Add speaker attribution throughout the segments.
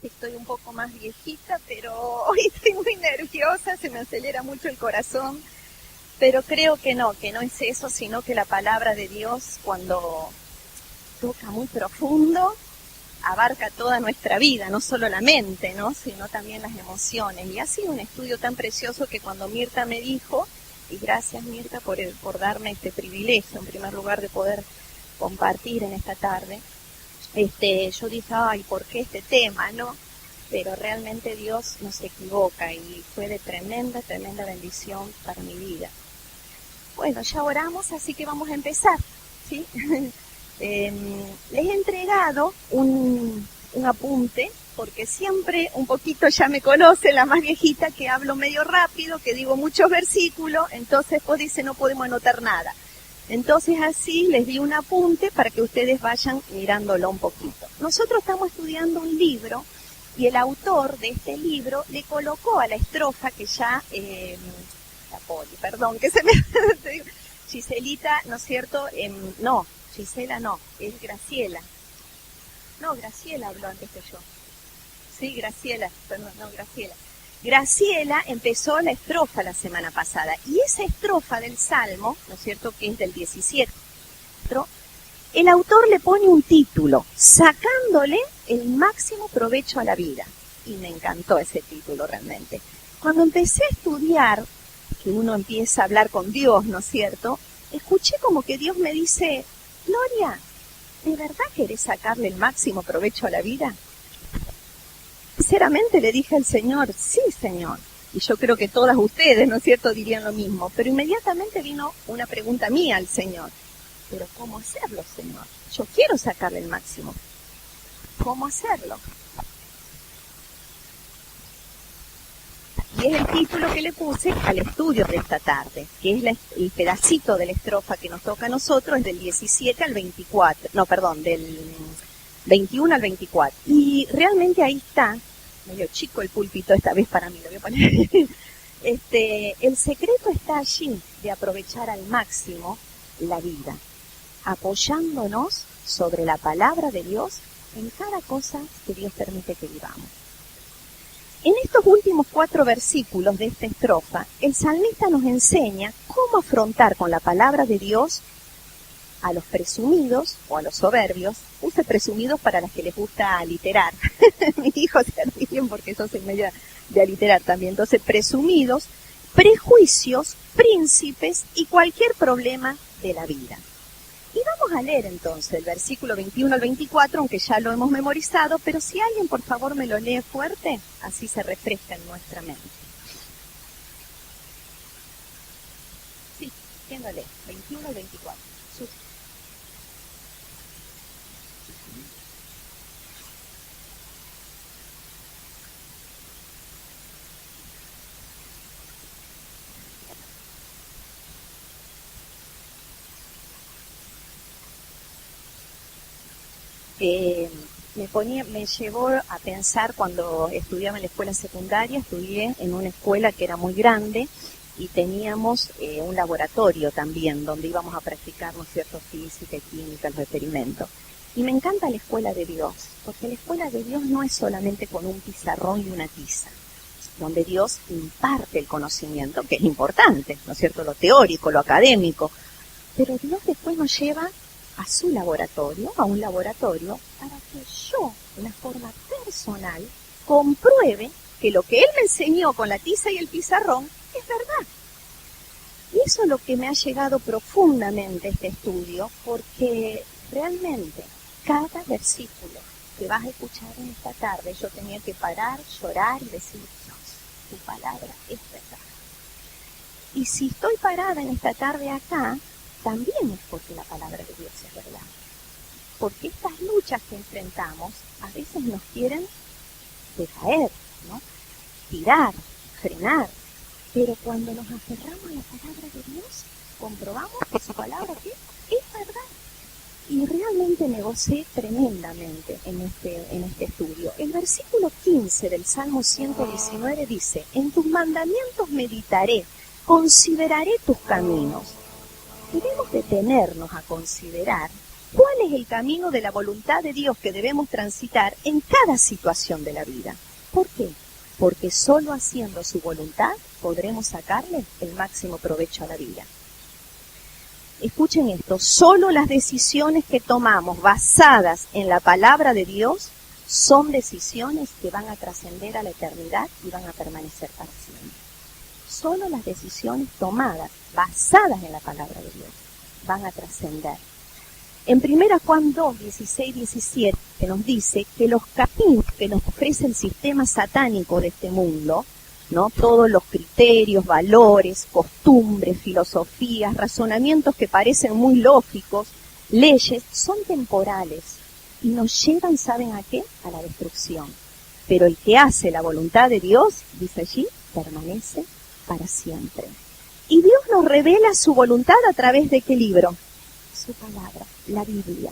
Speaker 1: Estoy un poco más viejita, pero hoy estoy muy nerviosa, se me acelera mucho el corazón, pero creo que no es eso, sino que la palabra de Dios, cuando toca muy profundo, abarca toda nuestra vida, no solo la mente, ¿no?, sino también las emociones. Y ha sido un estudio tan precioso que cuando Mirta me dijo, y gracias Mirta por darme este privilegio, en primer lugar, de poder compartir en esta tarde, yo dije, ay, ¿por qué este tema, no? Pero realmente Dios no se equivoca y fue de tremenda bendición para mi vida. Bueno, ya oramos, así que vamos a empezar, ¿sí? Les he entregado un apunte, porque siempre un poquito ya me conoce la más viejita, que hablo medio rápido, que digo muchos versículos, entonces pues dice no podemos anotar nada. Entonces así les di un apunte para que ustedes vayan mirándolo un poquito. Nosotros estamos estudiando un libro y el autor de este libro le colocó a la estrofa que ya, la Poli, perdón, que se me... Giselita, ¿no es cierto? No, Gisela no, es Graciela. No, Graciela habló antes que yo. Sí, Graciela, perdón, no, Graciela. Graciela empezó la estrofa la semana pasada, y esa estrofa del Salmo, ¿no es cierto?, que es del 17, el autor le pone un título, sacándole el máximo provecho a la vida. Y me encantó ese título realmente. Cuando empecé a estudiar, que uno empieza a hablar con Dios, ¿no es cierto?, escuché como que Dios me dice, Gloria, ¿de verdad querés sacarle el máximo provecho a la vida? Sinceramente le dije al Señor, sí, Señor. Y yo creo que todas ustedes, ¿no es cierto?, dirían lo mismo. Pero inmediatamente vino una pregunta mía al Señor. ¿Pero cómo hacerlo, Señor? Yo quiero sacarle el máximo. ¿Cómo hacerlo? Y es el título que le puse al estudio de esta tarde, que es el pedacito de la estrofa que nos toca a nosotros, es del 17 al 24. No, perdón, del 21 al 24. Y realmente ahí está, medio chico el púlpito esta vez para mí, lo voy a poner. El secreto está allí de aprovechar al máximo la vida, apoyándonos sobre la palabra de Dios en cada cosa que Dios permite que vivamos. En estos últimos 4 versículos de esta estrofa, el salmista nos enseña cómo afrontar con la palabra de Dios a los presumidos o a los soberbios. Puse presumidos para las que les gusta aliterar. Mis hijos se ríen porque yo soy media de aliterar también. Entonces, presumidos, prejuicios, príncipes y cualquier problema de la vida. Y vamos a leer entonces el versículo 21 al 24, aunque ya lo hemos memorizado, pero si alguien por favor me lo lee fuerte, así se refresca en nuestra mente. Sí, ¿quién lo lee? 21 al 24. Me llevó a pensar cuando estudiaba en la escuela secundaria, estudié en una escuela que era muy grande y teníamos un laboratorio también donde íbamos a practicar, ¿no es cierto?, física y química, los experimentos. Y me encanta la escuela de Dios, porque la escuela de Dios no es solamente con un pizarrón y una tiza, donde Dios imparte el conocimiento, que es importante, ¿no es cierto?, lo teórico, lo académico, pero Dios después nos lleva a su laboratorio, a un laboratorio, para que yo, de una forma personal, compruebe que lo que Él me enseñó con la tiza y el pizarrón es verdad. Y eso es lo que me ha llegado profundamente este estudio, porque realmente cada versículo que vas a escuchar en esta tarde, yo tenía que parar, llorar y decir, Dios, tu palabra es verdad. Y si estoy parada en esta tarde acá, también es porque la palabra de Dios es verdad. Porque estas luchas que enfrentamos a veces nos quieren decaer, ¿no?, tirar, frenar. Pero cuando nos aferramos a la palabra de Dios, comprobamos que su palabra es verdad. Y realmente me gocé tremendamente en este estudio. El versículo 15 del Salmo 119 dice, en tus mandamientos meditaré, consideraré tus caminos. Debemos detenernos a considerar ¿Cuál es el camino de la voluntad de Dios que debemos transitar en cada situación de la vida? ¿Por qué? Porque solo haciendo su voluntad podremos sacarle el máximo provecho a la vida. Escuchen esto, solo las decisiones que tomamos basadas en la palabra de Dios son decisiones que van a trascender a la eternidad y van a permanecer para siempre. Solo las decisiones tomadas basadas en la palabra de Dios van a trascender. En 1 Juan 2, 16, 17 nos dice que los caminos que nos ofrece el sistema satánico de este mundo, ¿no? Todos los criterios, valores, costumbres, filosofías, razonamientos que parecen muy lógicos, leyes, son temporales y nos llevan, ¿saben a qué? A la destrucción. Pero el que hace la voluntad de Dios, dice allí, permanece para siempre. Y Dios nos revela su voluntad a través de ¿qué libro? Su palabra, la Biblia.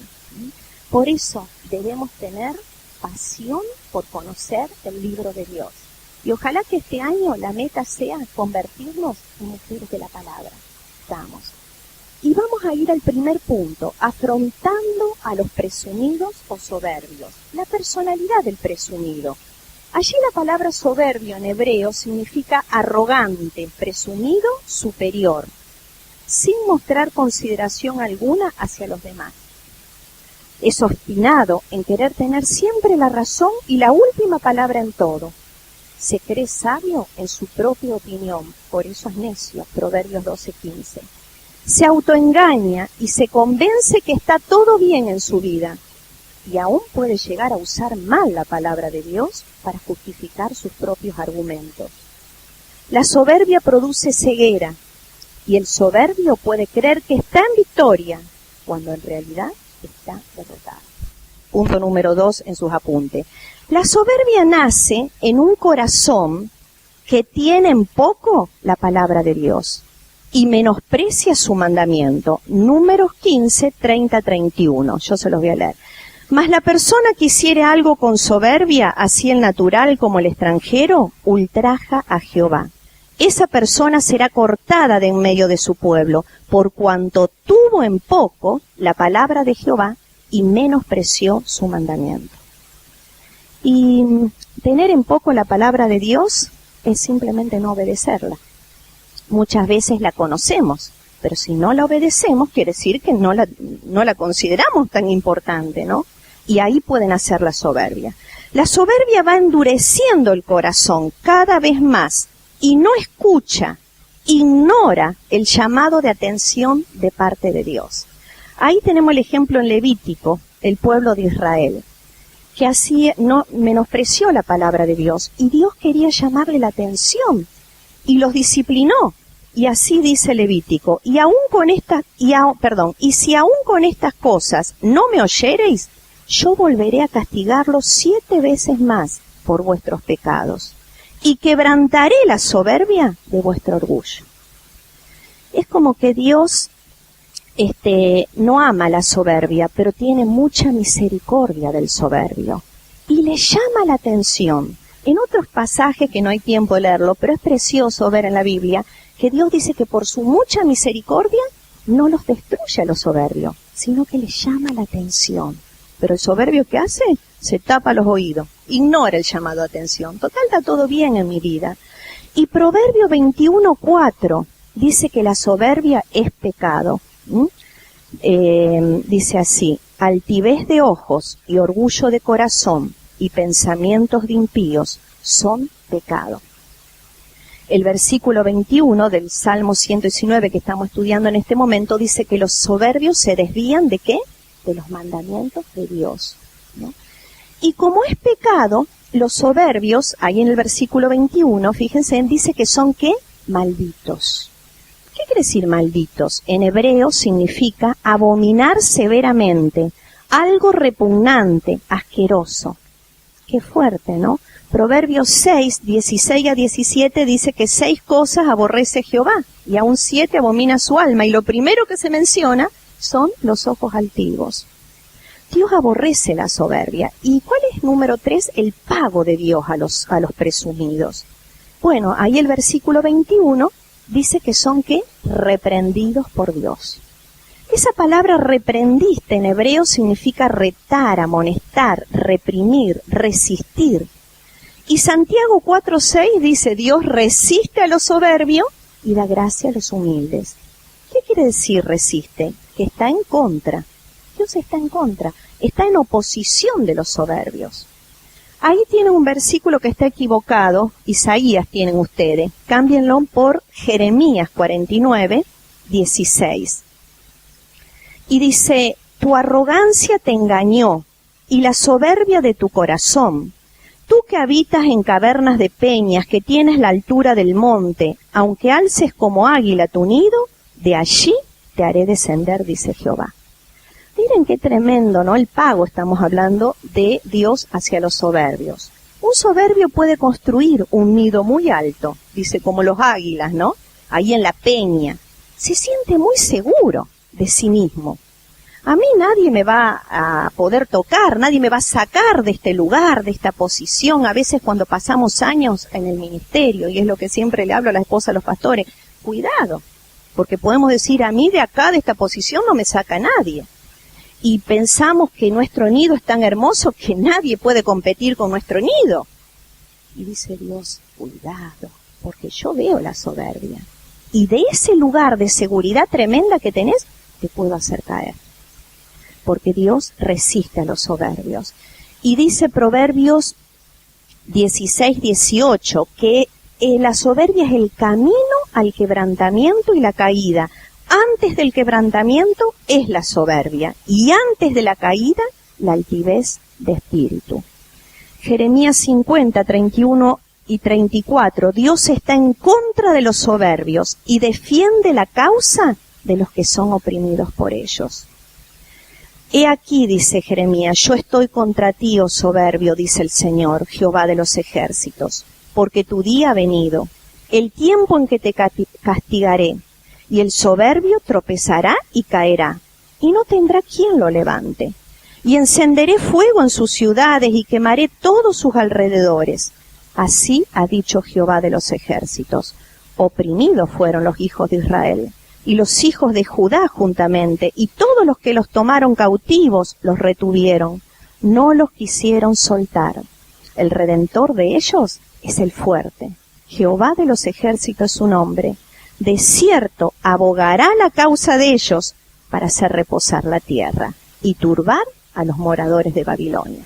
Speaker 1: Por eso debemos tener pasión por conocer el libro de Dios. Y ojalá que este año la meta sea convertirnos en mujeres de la palabra. Vamos. Y vamos a ir al primer punto, afrontando a los presumidos o soberbios. La personalidad del presumido. Allí la palabra soberbio en hebreo significa arrogante, presumido, superior, sin mostrar consideración alguna hacia los demás. Es obstinado en querer tener siempre la razón y la última palabra en todo. Se cree sabio en su propia opinión, por eso es necio, Proverbios 12:15. Se autoengaña y se convence que está todo bien en su vida, y aún puede llegar a usar mal la palabra de Dios para justificar sus propios argumentos. La soberbia produce ceguera, y el soberbio puede creer que está en victoria, cuando en realidad está derrotado. Punto número 2 en sus apuntes. La soberbia nace en un corazón que tiene en poco la palabra de Dios y menosprecia su mandamiento. Números 15, 30, 31. Yo se los voy a leer. Mas la persona que hiciere algo con soberbia, así el natural como el extranjero, ultraja a Jehová. Esa persona será cortada de en medio de su pueblo, por cuanto tuvo en poco la palabra de Jehová y menospreció su mandamiento. Y tener en poco la palabra de Dios es simplemente no obedecerla. Muchas veces la conocemos, pero si no la obedecemos quiere decir que no la consideramos tan importante, ¿no? Y ahí pueden hacer la soberbia. La soberbia va endureciendo el corazón cada vez más y no escucha, ignora el llamado de atención de parte de Dios. Ahí tenemos el ejemplo en Levítico, el pueblo de Israel, que así no menospreció la palabra de Dios y Dios quería llamarle la atención y los disciplinó. Y así dice Levítico, y si aún con estas cosas no me oyereis, yo volveré a castigarlos 7 veces más por vuestros pecados y quebrantaré la soberbia de vuestro orgullo. Es como que Dios no ama la soberbia, pero tiene mucha misericordia del soberbio y le llama la atención. En otros pasajes que no hay tiempo de leerlo, pero es precioso ver en la Biblia que Dios dice que por su mucha misericordia no los destruye a los soberbios, sino que les llama la atención. Pero el soberbio, ¿qué hace? Se tapa los oídos, ignora el llamado de atención. Total, está todo bien en mi vida. Y Proverbio 21:4 dice que la soberbia es pecado. Dice así: altivez de ojos y orgullo de corazón y pensamientos de impíos son pecado. El versículo 21 del Salmo 119 que estamos estudiando en este momento dice que los soberbios se desvían ¿de qué? De los mandamientos de Dios, ¿no? Y como es pecado, los soberbios, ahí en el versículo 21, fíjense, dice que son ¿qué? Malditos. ¿Qué quiere decir malditos? En hebreo significa abominar severamente, algo repugnante, asqueroso. Qué fuerte, ¿no? Proverbios 6, 16 a 17 dice que 6 cosas aborrece Jehová y aún 7 abomina su alma. Y lo primero que se menciona son los ojos altivos. Dios aborrece la soberbia. ¿Y cuál es número 3? El pago de Dios a los presumidos. Bueno, ahí el versículo 21 dice que son ¿qué? Reprendidos por Dios. Esa palabra reprendiste en hebreo significa retar, amonestar, reprimir, resistir. Y Santiago 4:6 dice, Dios resiste a los soberbios y da gracia a los humildes. ¿Qué quiere decir resiste? Que está en contra. Dios está en contra, está en oposición de los soberbios. Ahí tienen un versículo que está equivocado, Isaías tienen ustedes, cámbienlo por Jeremías 49:16. Y dice, tu arrogancia te engañó y la soberbia de tu corazón. Tú que habitas en cavernas de peñas, que tienes la altura del monte, aunque alces como águila tu nido, de allí te haré descender, dice Jehová. Miren qué tremendo, ¿no? El pago, estamos hablando de Dios hacia los soberbios. Un soberbio puede construir un nido muy alto, dice, como los águilas, ¿no? Ahí en la peña. Se siente muy seguro de sí mismo. A mí nadie me va a poder tocar, nadie me va a sacar de este lugar, de esta posición. A veces cuando pasamos años en el ministerio, y es lo que siempre le hablo a la esposa, a los pastores, cuidado, porque podemos decir, a mí de acá, de esta posición, no me saca nadie. Y pensamos que nuestro nido es tan hermoso que nadie puede competir con nuestro nido. Y dice Dios, cuidado, porque yo veo la soberbia. Y de ese lugar de seguridad tremenda que tenés, te puedo hacer caer. Porque Dios resiste a los soberbios. Y dice Proverbios 16:18, que la soberbia es el camino al quebrantamiento y la caída. Antes del quebrantamiento es la soberbia, y antes de la caída, la altivez de espíritu. Jeremías 50:31 y 34, Dios está en contra de los soberbios y defiende la causa de los que son oprimidos por ellos. He aquí, dice Jeremías, yo estoy contra ti, oh soberbio, dice el Señor, Jehová de los ejércitos, porque tu día ha venido, el tiempo en que te castigaré, y el soberbio tropezará y caerá, y no tendrá quien lo levante. Y encenderé fuego en sus ciudades y quemaré todos sus alrededores. Así ha dicho Jehová de los ejércitos. Oprimidos fueron los hijos de Israel, y los hijos de Judá juntamente, y todos los que los tomaron cautivos los retuvieron, no los quisieron soltar. El Redentor de ellos es el fuerte. Jehová de los ejércitos es su nombre. De cierto abogará la causa de ellos para hacer reposar la tierra y turbar a los moradores de Babilonia.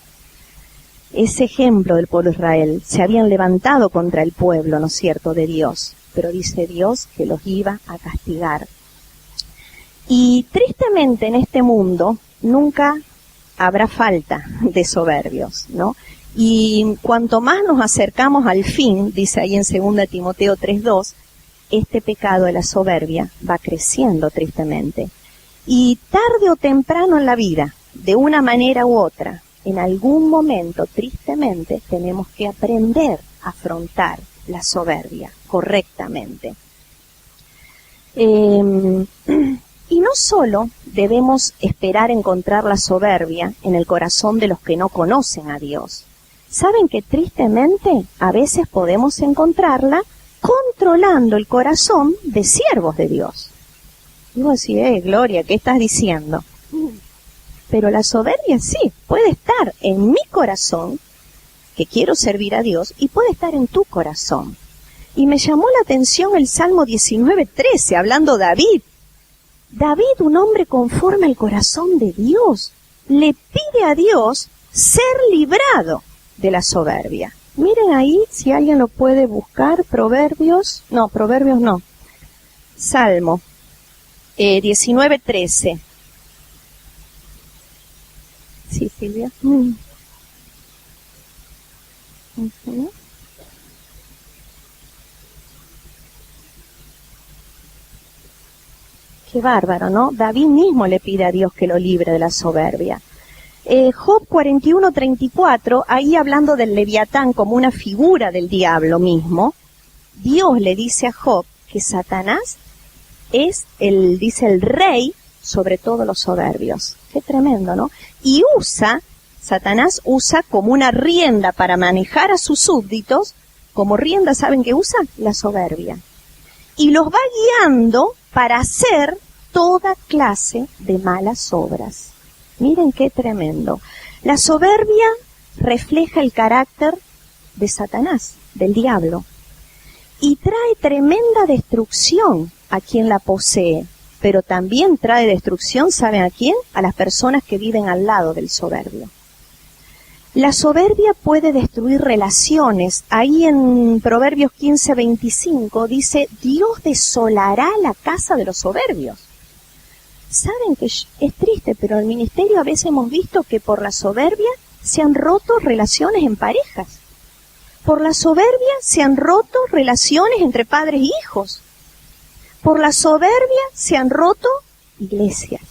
Speaker 1: Ese ejemplo del pueblo de Israel, se habían levantado contra el pueblo, ¿no es cierto?, de Dios, pero dice Dios que los iba a castigar. Y tristemente en este mundo nunca habrá falta de soberbios, ¿no? Y cuanto más nos acercamos al fin, dice ahí en 2 Timoteo 3:2, este pecado de la soberbia va creciendo tristemente. Y tarde o temprano en la vida, de una manera u otra, en algún momento, tristemente, tenemos que aprender a afrontar la soberbia correctamente. Y no solo debemos esperar encontrar la soberbia en el corazón de los que no conocen a Dios. ¿Saben que tristemente a veces podemos encontrarla controlando el corazón de siervos de Dios? Y vos decís, Gloria, ¿qué estás diciendo? Pero la soberbia sí, puede estar en mi corazón, que quiero servir a Dios, y puede estar en tu corazón. Y me llamó la atención el Salmo 19:13, hablando David. David, un hombre conforme al corazón de Dios, le pide a Dios ser librado de la soberbia. Miren ahí, si alguien lo puede buscar, Proverbios no, Salmo 19:13. Sí, Silvia. Qué bárbaro, ¿no? David mismo le pide a Dios que lo libre de la soberbia. Job 41:34, ahí hablando del Leviatán como una figura del diablo mismo, Dios le dice a Job que Satanás es dice el rey sobre todos los soberbios. Qué tremendo, ¿no? Y Satanás usa como una rienda para manejar a sus súbditos, como rienda, ¿saben qué usa? La soberbia. Y los va guiando para hacer toda clase de malas obras. Miren qué tremendo. La soberbia refleja el carácter de Satanás, del diablo, y trae tremenda destrucción a quien la posee, pero también trae destrucción, ¿saben a quién? A las personas que viven al lado del soberbio. La soberbia puede destruir relaciones. Ahí en Proverbios 15:25 dice, Dios desolará la casa de los soberbios. Saben que es triste, pero en el ministerio a veces hemos visto que por la soberbia se han roto relaciones en parejas. Por la soberbia se han roto relaciones entre padres e hijos. Por la soberbia se han roto iglesias.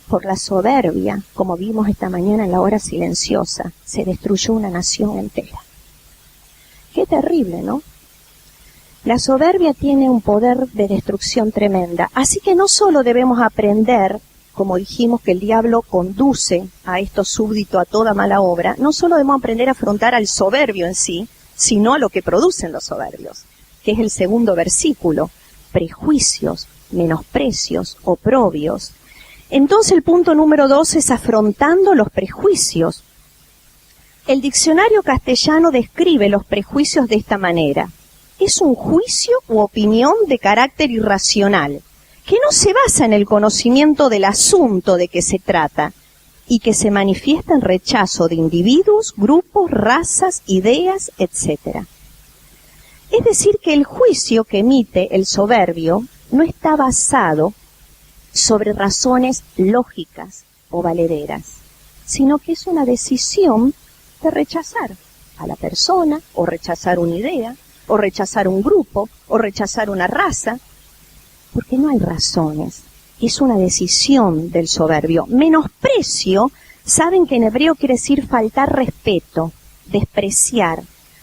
Speaker 1: Por la soberbia, como vimos esta mañana en la hora silenciosa, se destruyó una nación entera. Qué terrible, ¿no? La soberbia tiene un poder de destrucción tremenda. Así que no solo debemos aprender, como dijimos que el diablo conduce a estos súbditos a toda mala obra, no solo debemos aprender a afrontar al soberbio en sí, sino a lo que producen los soberbios, que es el segundo versículo, prejuicios, menosprecios, oprobios. Entonces el punto número 2 es afrontando los prejuicios. El diccionario castellano describe los prejuicios de esta manera. Es un juicio u opinión de carácter irracional, que no se basa en el conocimiento del asunto de que se trata y que se manifiesta en rechazo de individuos, grupos, razas, ideas, etc. Es decir, que el juicio que emite el soberbio no está basado sobre razones lógicas o valederas, sino que es una decisión de rechazar a la persona, o rechazar una idea, o rechazar un grupo, o rechazar una raza, porque no hay razones, es una decisión del soberbio. Menosprecio, saben que en hebreo quiere decir faltar respeto, despreciar,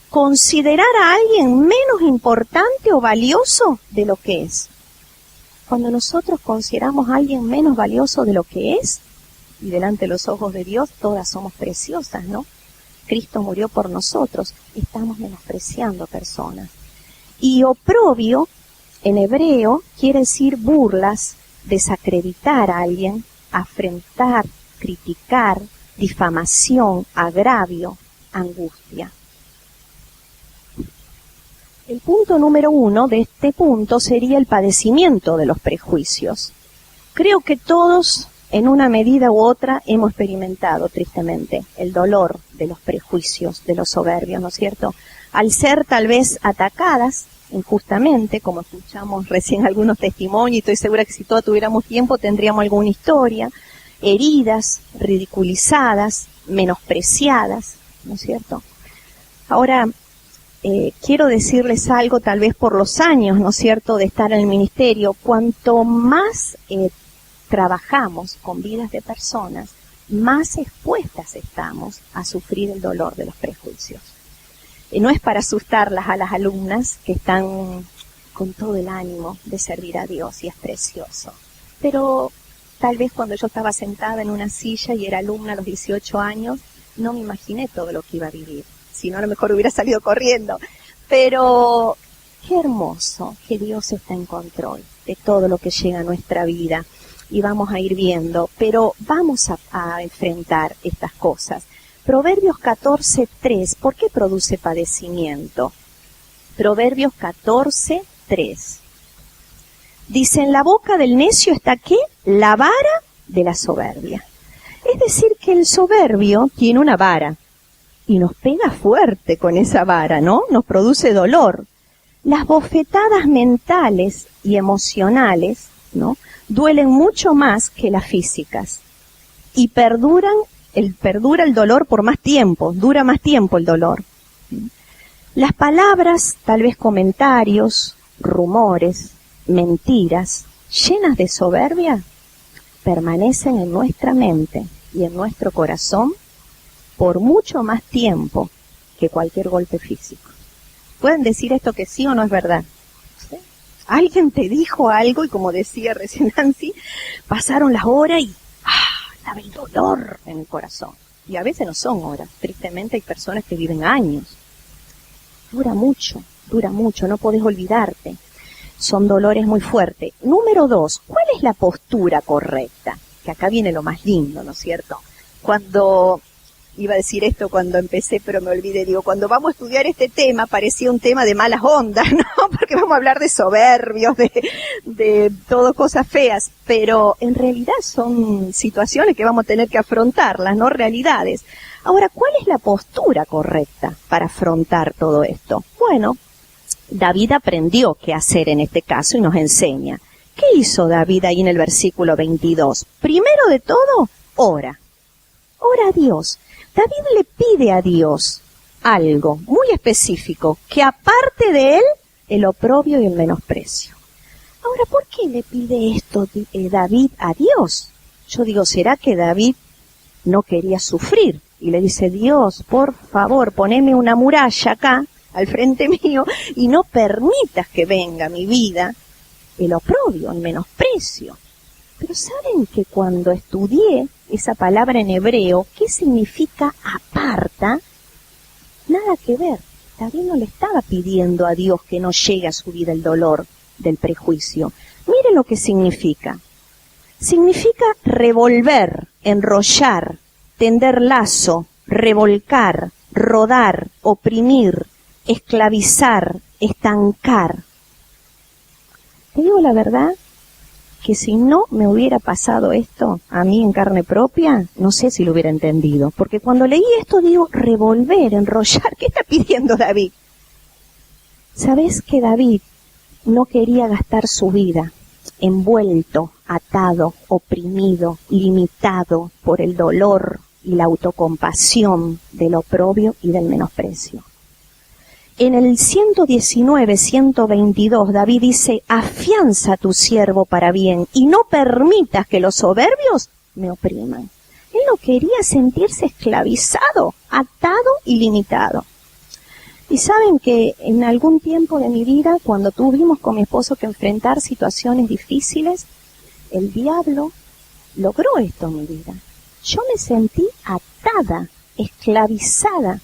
Speaker 1: considerar a alguien menos importante o valioso de lo que es. Cuando nosotros consideramos a alguien menos valioso de lo que es, y delante de los ojos de Dios todas somos preciosas, ¿no? Cristo murió por nosotros, estamos menospreciando personas. Y oprobio, en hebreo, quiere decir burlas, desacreditar a alguien, afrentar, criticar, difamación, agravio, angustia. El punto número 1 de este punto sería el padecimiento de los prejuicios. Creo que todos, en una medida u otra, hemos experimentado tristemente el dolor de los prejuicios, de los soberbios, ¿no es cierto? Al ser tal vez atacadas injustamente, como escuchamos recién algunos testimonios, y estoy segura que si todos tuviéramos tiempo tendríamos alguna historia, heridas, ridiculizadas, menospreciadas, ¿no es cierto? Ahora, quiero decirles algo, tal vez por los años, ¿no es cierto?, de estar en el ministerio, cuanto más trabajamos con vidas de personas, más expuestas estamos a sufrir el dolor de los prejuicios. No es para asustarlas a las alumnas que están con todo el ánimo de servir a Dios, y es precioso. Pero tal vez cuando yo estaba sentada en una silla y era alumna a los 18 años, no me imaginé todo lo que iba a vivir. Si no, a lo mejor hubiera salido corriendo. Pero qué hermoso que Dios está en control de todo lo que llega a nuestra vida. Y vamos a ir viendo, pero vamos a enfrentar estas cosas. Proverbios 14:3, ¿por qué produce padecimiento? Proverbios 14:3. Dice, en la boca del necio está, ¿qué? La vara de la soberbia. Es decir, que el soberbio tiene una vara y nos pega fuerte con esa vara, ¿no? Nos produce dolor. Las bofetadas mentales y emocionales, ¿no?, duelen mucho más que las físicas y perdura el dolor por más tiempo, dura más tiempo el dolor. Las palabras, tal vez comentarios, rumores, mentiras, llenas de soberbia, permanecen en nuestra mente y en nuestro corazón por mucho más tiempo que cualquier golpe físico. ¿Pueden decir esto que sí o no es verdad? ¿Sí? Alguien te dijo algo y, como decía recién Nancy, pasaron las horas y estaba el dolor en el corazón. Y a veces no son horas, tristemente hay personas que viven años. Dura mucho, no podés olvidarte. son dolores muy fuertes. Número 2, ¿cuál es la postura correcta? Que acá viene lo más lindo, ¿no es cierto? Cuando, iba a decir esto cuando empecé, pero me olvidé, digo, cuando vamos a estudiar este tema, parecía un tema de malas ondas, ¿no? Porque vamos a hablar de soberbios, de todo cosas feas, pero en realidad son situaciones que vamos a tener que afrontarlas, no realidades. Ahora, ¿cuál es la postura correcta para afrontar todo esto? Bueno, David aprendió qué hacer en este caso y nos enseña. ¿Qué hizo David ahí en el versículo 22? Primero de todo, ora. Ora a Dios. David le pide a Dios algo muy específico, que aparte de él, el oprobio y el menosprecio. Ahora, ¿por qué le pide esto David a Dios? Yo digo, ¿será que David no quería sufrir? Y le dice, Dios, por favor, poneme una muralla acá, al frente mío, y no permitas que venga a mi vida el oprobio, el menosprecio. Pero ¿saben que cuando estudié esa palabra en hebreo, qué significa aparta? Nada que ver. David no le estaba pidiendo a Dios que no llegue a su vida el dolor del prejuicio. Miren lo que significa. Significa revolver, enrollar, tender lazo, revolcar, rodar, oprimir, esclavizar, estancar. Te digo la verdad, que si no me hubiera pasado esto a mí en carne propia, no sé si lo hubiera entendido. Porque cuando leí esto digo, revolver, enrollar, ¿qué está pidiendo David? ¿Sabes que David no quería gastar su vida envuelto, atado, oprimido, limitado por el dolor y la autocompasión del oprobio y del menosprecio? En el 119, 122, David dice, afianza a tu siervo para bien y no permitas que los soberbios me opriman. Él no quería sentirse esclavizado, atado y limitado. Y saben que en algún tiempo de mi vida, cuando tuvimos con mi esposo que enfrentar situaciones difíciles, el diablo logró esto en mi vida. Yo me sentí atada, esclavizada,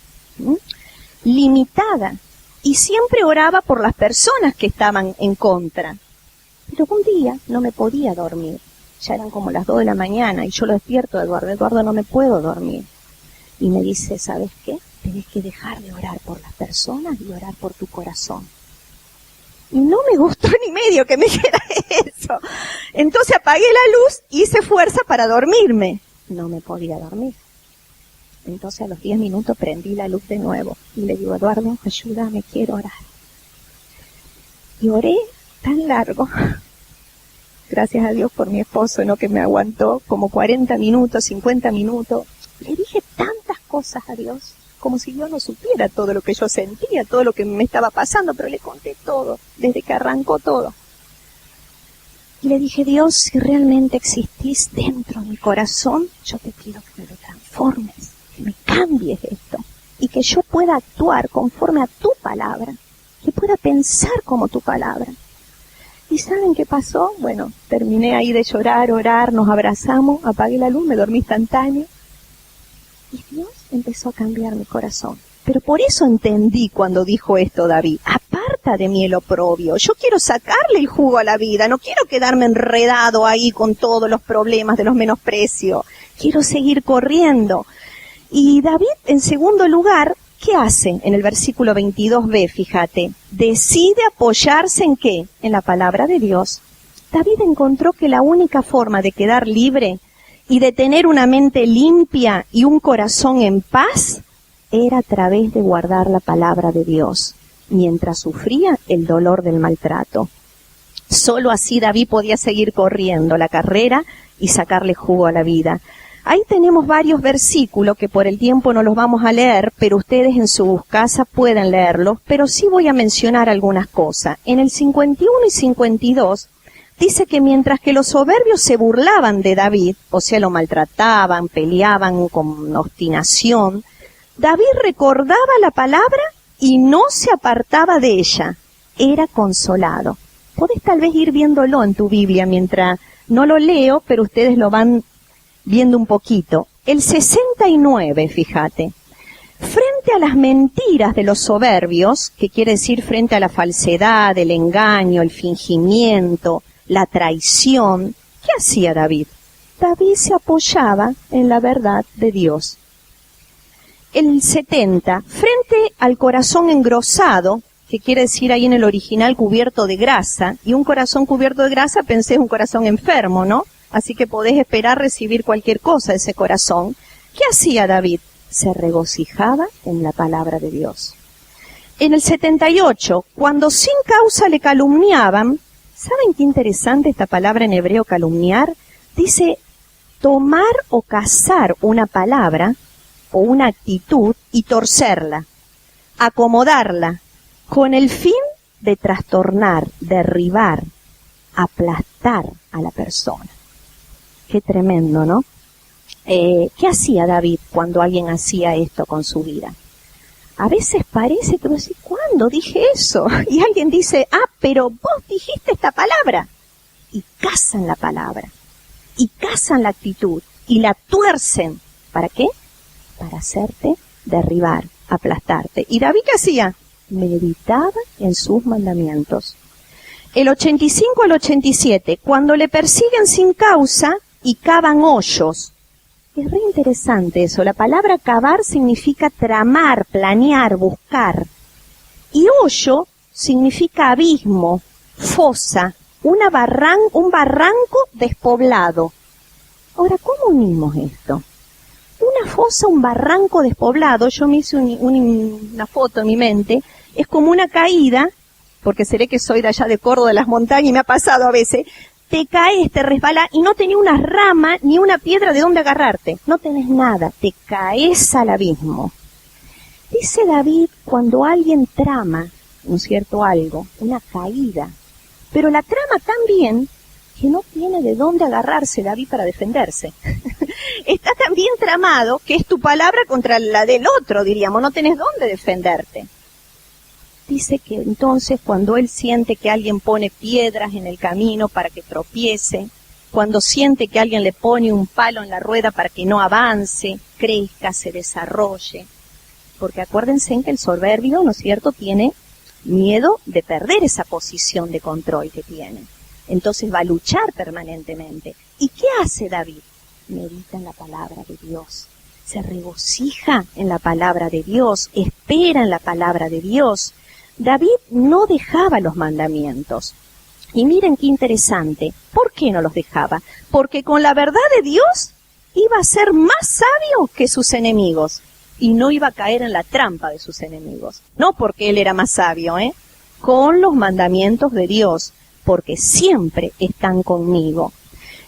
Speaker 1: limitada, y siempre oraba por las personas que estaban en contra. Pero un día no me podía dormir. Ya eran como las 2 de la mañana y yo lo despierto a Eduardo. Eduardo, no me puedo dormir. Y me dice, ¿sabes qué? Tenés que dejar de orar por las personas y orar por tu corazón. Y no me gustó ni medio que me dijera eso. Entonces apagué la luz, hice fuerza para dormirme. No me podía dormir. Entonces a los 10 minutos prendí la luz de nuevo y le digo, Eduardo, ayúdame, quiero orar. Y oré tan largo, gracias a Dios por mi esposo, ¿no? Que me aguantó como 40 minutos, 50 minutos. Le dije tantas cosas a Dios, como si yo no supiera todo lo que yo sentía, todo lo que me estaba pasando, pero le conté todo, desde que arrancó todo. Y le dije, Dios, si realmente existís dentro de mi corazón, yo te pido que me lo transformes, que me cambies esto, y que yo pueda actuar conforme a tu palabra, que pueda pensar como tu palabra. ¿Y saben qué pasó? Bueno, terminé ahí de llorar, orar, nos abrazamos, apagué la luz, me dormí instantáneo, y Dios empezó a cambiar mi corazón. Pero por eso entendí cuando dijo esto David, aparta de mí el oprobio, yo quiero sacarle el jugo a la vida, no quiero quedarme enredado ahí con todos los problemas de los menosprecios, quiero seguir corriendo. Y David, en segundo lugar, ¿qué hace? En el versículo 22b, fíjate, decide apoyarse ¿en qué? En la palabra de Dios. David encontró que la única forma de quedar libre y de tener una mente limpia y un corazón en paz era a través de guardar la palabra de Dios, mientras sufría el dolor del maltrato. Solo así David podía seguir corriendo la carrera y sacarle jugo a la vida. Ahí tenemos varios versículos que por el tiempo no los vamos a leer, pero ustedes en su casa pueden leerlos, pero sí voy a mencionar algunas cosas. En el 51 y 52 dice que mientras que los soberbios se burlaban de David, o sea, lo maltrataban, peleaban con obstinación, David recordaba la palabra y no se apartaba de ella. Era consolado. Podés tal vez ir viéndolo en tu Biblia mientras no lo leo, pero ustedes lo van viendo un poquito. El 69, fíjate. frente a las mentiras de los soberbios, que quiere decir frente a la falsedad, el engaño, el fingimiento, la traición, ¿qué hacía David? David se apoyaba en la verdad de Dios. El 70, frente al corazón engrosado, que quiere decir ahí en el original cubierto de grasa, y un corazón cubierto de grasa pensé es un corazón enfermo, ¿no? Así que podés esperar recibir cualquier cosa de ese corazón. ¿Qué hacía David? Se regocijaba en la palabra de Dios. En el 78, cuando sin causa le calumniaban, ¿saben qué interesante esta palabra en hebreo calumniar? Dice tomar o cazar una palabra o una actitud y torcerla, acomodarla, con el fin de trastornar, derribar, aplastar a la persona. Qué tremendo, ¿no? ¿Qué hacía David cuando alguien hacía esto con su vida? A veces parece que vos decís, ¿cuándo dije eso? Y alguien dice, pero vos dijiste esta palabra. Y cazan la palabra, y cazan la actitud, y la tuercen. ¿Para qué? Para hacerte derribar, aplastarte. ¿Y David qué hacía? Meditaba en sus mandamientos. El 85 al 87, cuando le persiguen sin causa y cavan hoyos. Es re interesante eso. La palabra cavar significa tramar, planear, buscar. Y hoyo significa abismo, fosa, un barranco despoblado. Ahora, ¿cómo unimos esto? Una fosa, un barranco despoblado, yo me hice una foto en mi mente, es como una caída, porque seré que soy de allá de Córdoba, de las montañas, y me ha pasado a veces, te caes, te resbalas, y no tenés una rama ni una piedra de donde agarrarte, no tenés nada, te caes al abismo. Dice David, cuando alguien trama, ¿no es cierto?, algo, una caída, pero la trama tan bien que no tiene de dónde agarrarse David para defenderse. Está tan bien tramado que es tu palabra contra la del otro, diríamos, no tenés dónde defenderte. Dice que entonces cuando él siente que alguien pone piedras en el camino para que tropiece, cuando siente que alguien le pone un palo en la rueda para que no avance, crezca, se desarrolle, porque acuérdense que el soberbio, ¿no es cierto?, tiene miedo de perder esa posición de control que tiene. Entonces va a luchar permanentemente. ¿Y qué hace David? Medita en la palabra de Dios, se regocija en la palabra de Dios, espera en la palabra de Dios. David no dejaba los mandamientos. Y miren qué interesante, ¿por qué no los dejaba? Porque con la verdad de Dios iba a ser más sabio que sus enemigos y no iba a caer en la trampa de sus enemigos. No porque él era más sabio, con los mandamientos de Dios, porque siempre están conmigo.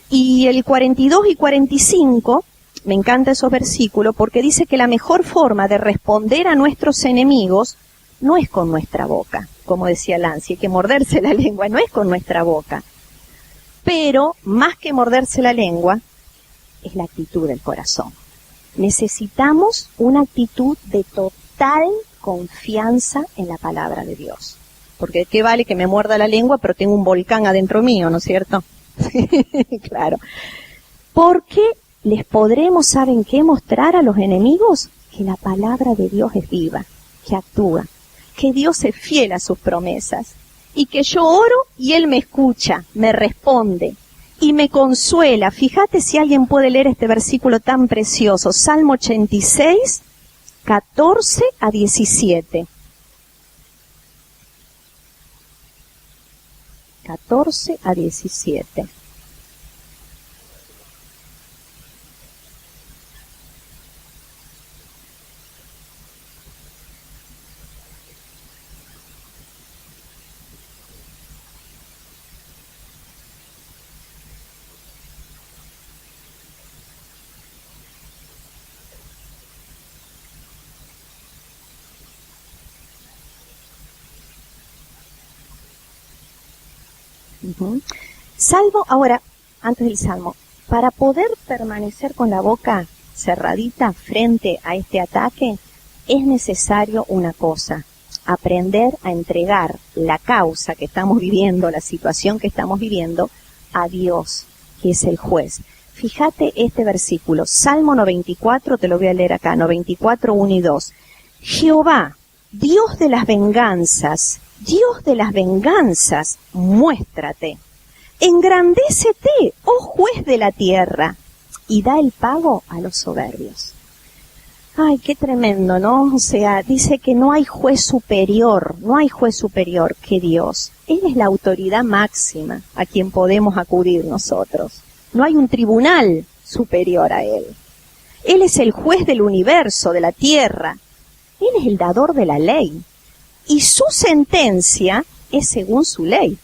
Speaker 1: Y el 42 y 45, me encantan esos versículos, porque dice que la mejor forma de responder a nuestros enemigos no es con nuestra boca, como decía Lancy, hay que morderse la lengua, no es con nuestra boca. Pero, más que morderse la lengua, es la actitud del corazón. Necesitamos una actitud de total confianza en la palabra de Dios. Porque ¿qué vale que me muerda la lengua, pero tengo un volcán adentro mío, ¿no es cierto? Claro. Porque les podremos, ¿saben qué?, mostrar a los enemigos que la palabra de Dios es viva, que actúa, que Dios es fiel a sus promesas, y que yo oro y Él me escucha, me responde y me consuela. Fíjate si alguien puede leer este versículo tan precioso, Salmo 86, 14 a 17. 14 a 17. Salvo, ahora, antes del Salmo, para poder permanecer con la boca cerradita frente a este ataque, es necesario una cosa, aprender a entregar la causa que estamos viviendo, la situación que estamos viviendo, a Dios, que es el juez.
Speaker 2: Fíjate este versículo, Salmo 94, te lo voy a leer acá, 94, 1 y 2. Jehová, Dios de las venganzas, muéstrate. Engrandécete, oh juez de la tierra, y da el pago a los soberbios. Ay, qué tremendo, ¿no? O sea, dice que no hay juez superior que Dios. Él es la autoridad máxima a quien podemos acudir nosotros. No hay un tribunal superior a Él. Él es el juez del universo, de la tierra. Él es el dador de la ley. Y su sentencia es según su ley.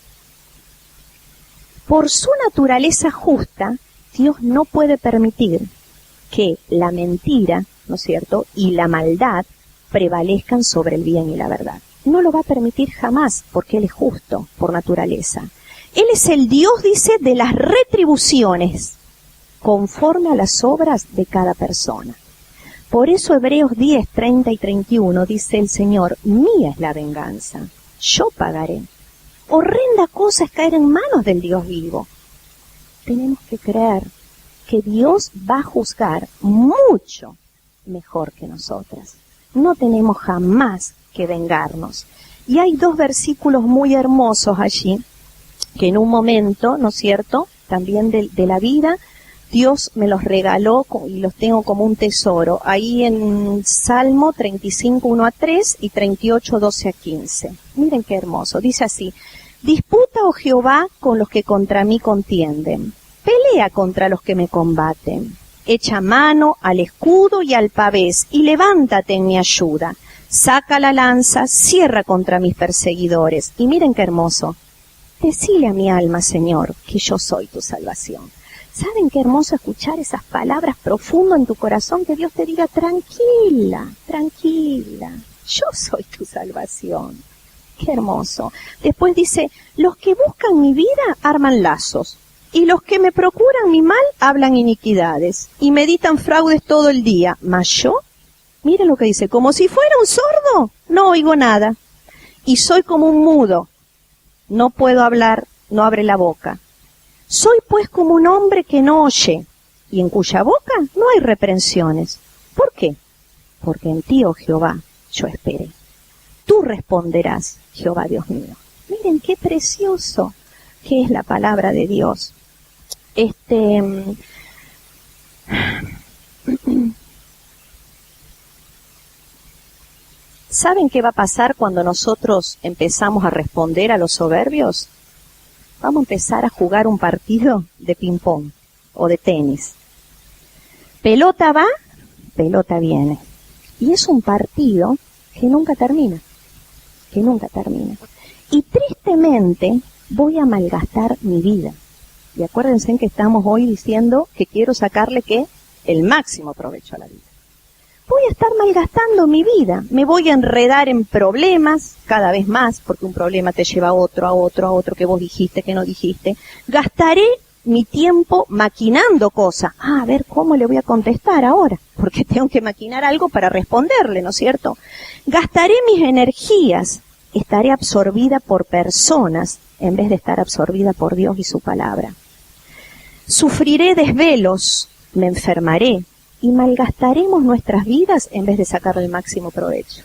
Speaker 2: Por su naturaleza justa, Dios no puede permitir que la mentira, ¿no es cierto?, y la maldad prevalezcan sobre el bien y la verdad. No lo va a permitir jamás, porque Él es justo por naturaleza. Él es el Dios, dice, de las retribuciones, conforme a las obras de cada persona. Por eso Hebreos 10, 30 y 31 dice el Señor, mía es la venganza, yo pagaré. Horrenda cosa es caer en manos del Dios vivo. Tenemos que creer que Dios va a juzgar mucho mejor que nosotras. No tenemos jamás que vengarnos. Y hay dos versículos muy hermosos allí, que en un momento, ¿no es cierto?, también de la vida, Dios me los regaló y los tengo como un tesoro. Ahí en Salmo 35, 1 a 3 y 38, 12 a 15. Miren qué hermoso. Dice así, disputa, oh Jehová, con los que contra mí contienden. Pelea contra los que me combaten. Echa mano al escudo y al pavés, y levántate en mi ayuda. Saca la lanza, cierra contra mis perseguidores. Y miren qué hermoso. Decile a mi alma, Señor, que yo soy tu salvación. ¿Saben qué hermoso escuchar esas palabras profundo en tu corazón? Que Dios te diga, tranquila, tranquila, yo soy tu salvación. Qué hermoso. Después dice, los que buscan mi vida arman lazos. Y los que me procuran mi mal hablan iniquidades y meditan fraudes todo el día. Mas yo, mire lo que dice, como si fuera un sordo, no oigo nada. Y soy como un mudo, no puedo hablar, no abre la boca. Soy pues como un hombre que no oye y en cuya boca no hay reprensiones. ¿Por qué? Porque en ti, oh Jehová, yo esperé. Tú responderás, Jehová Dios mío. Miren qué precioso que es la palabra de Dios. ¿Saben qué va a pasar cuando nosotros empezamos a responder a los soberbios? Vamos a empezar a jugar un partido de ping-pong o de tenis. Pelota va, pelota viene. Y es un partido que nunca termina. Y tristemente voy a malgastar mi vida. Y acuérdense que estamos hoy diciendo que quiero sacarle el máximo provecho a la vida. Voy a estar malgastando mi vida, me voy a enredar en problemas cada vez más, porque un problema te lleva a otro, que vos dijiste, que no dijiste. Gastaré mi tiempo maquinando cosas. A ver cómo le voy a contestar ahora, porque tengo que maquinar algo para responderle, ¿no es cierto? Gastaré mis energías, estaré absorbida por personas en vez de estar absorbida por Dios y su palabra. Sufriré desvelos, me enfermaré, y malgastaremos nuestras vidas en vez de sacarle el máximo provecho.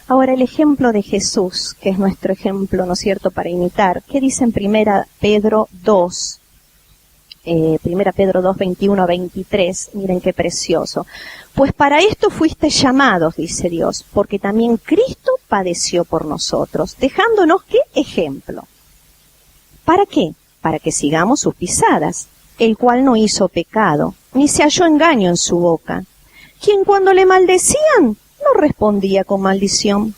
Speaker 2: Ahora, el ejemplo de Jesús, que es nuestro ejemplo, ¿no es cierto?, para imitar. ¿Qué dice en 1 Pedro 2? 1 Pedro 2, 21 a 23. Miren qué precioso. Pues para esto fuiste llamados, dice Dios, porque también Cristo padeció por nosotros, dejándonos, ¿qué ejemplo? ¿Para qué? Para que sigamos sus pisadas, el cual no hizo pecado, ni se halló engaño en su boca, quien cuando le maldecían no respondía con maldición,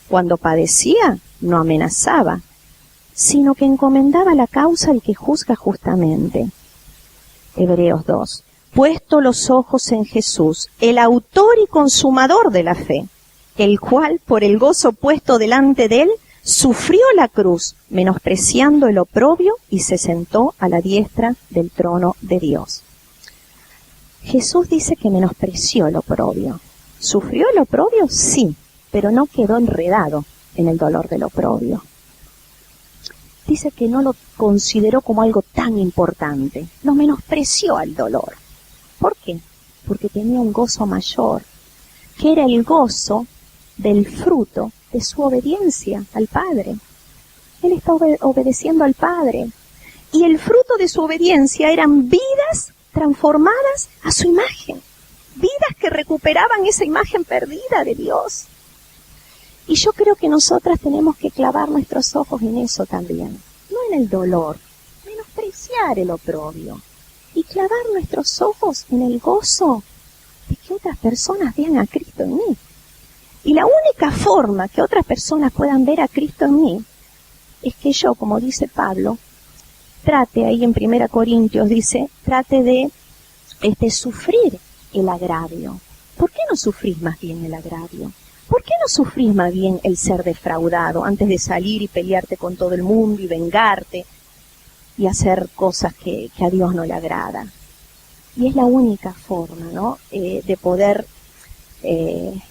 Speaker 2: cuando padecía no amenazaba, sino que encomendaba la causa al que juzga justamente. Hebreos 2. Puesto los ojos en Jesús, el autor y consumador de la fe, el cual, por el gozo puesto delante de él, sufrió la cruz, menospreciando el oprobio, y se sentó a la diestra del trono de Dios. Jesús dice que menospreció el oprobio. ¿Sufrió el oprobio? Sí, pero no quedó enredado en el dolor del oprobio. Dice que no lo consideró como algo tan importante, no menospreció al dolor. ¿Por qué? Porque tenía un gozo mayor, que era el gozo del fruto de su obediencia al Padre. Él está obedeciendo al Padre. Y el fruto de su obediencia eran vidas transformadas a su imagen. Vidas que recuperaban esa imagen perdida de Dios. Y yo creo que nosotras tenemos que clavar nuestros ojos en eso también. No en el dolor, menospreciar el oprobio. Y clavar nuestros ojos en el gozo de que otras personas vean a Cristo en mí. Y la única forma que otras personas puedan ver a Cristo en mí es que yo, como dice Pablo, trate, ahí en 1 Corintios dice, trate de sufrir el agravio. ¿Por qué no sufrís más bien el agravio? ¿Por qué no sufrís más bien el ser defraudado antes de salir y pelearte con todo el mundo y vengarte y hacer cosas que a Dios no le agrada? Y es la única forma, ¿no?, de poder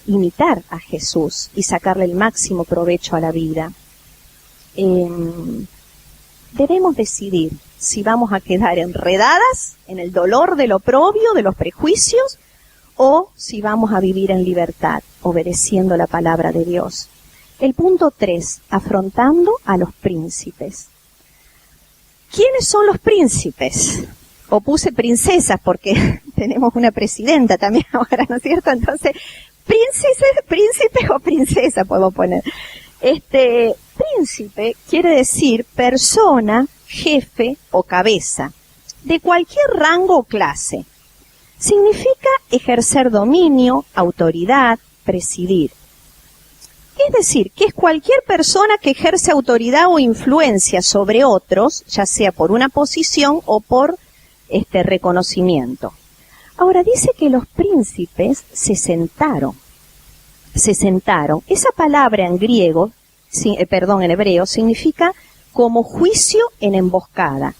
Speaker 2: imitar a Jesús y sacarle el máximo provecho a la vida. Debemos decidir si vamos a quedar enredadas en el dolor del oprobio, de los prejuicios, o si vamos a vivir en libertad, obedeciendo la palabra de Dios. El punto 3, afrontando a los príncipes. ¿Quiénes son los príncipes? O puse princesas porque tenemos una presidenta también ahora, ¿no es cierto? Entonces, príncipes o princesa podemos poner. Príncipe quiere decir persona, jefe o cabeza, de cualquier rango o clase. Significa ejercer dominio, autoridad, presidir. Es decir, que es cualquier persona que ejerce autoridad o influencia sobre otros, ya sea por una posición o por reconocimiento. Ahora dice que los príncipes se sentaron. Esa palabra en griego, en hebreo, significa como juicio en emboscada.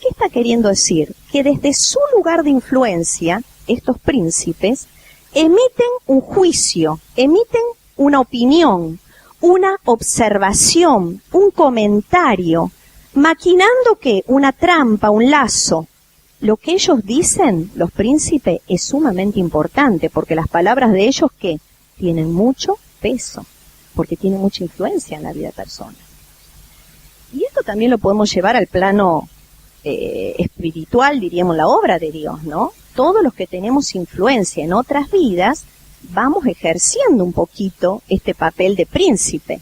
Speaker 2: ¿Qué está queriendo decir? Que desde su lugar de influencia, estos príncipes emiten un juicio, emiten una opinión, una observación, un comentario, maquinando que una trampa, un lazo. Lo que ellos dicen, los príncipes, es sumamente importante, porque las palabras de ellos, ¿qué? Tienen mucho peso, porque tienen mucha influencia en la vida de personas. Y esto también lo podemos llevar al plano espiritual, diríamos, la obra de Dios, ¿no? Todos los que tenemos influencia en otras vidas, vamos ejerciendo un poquito este papel de príncipe.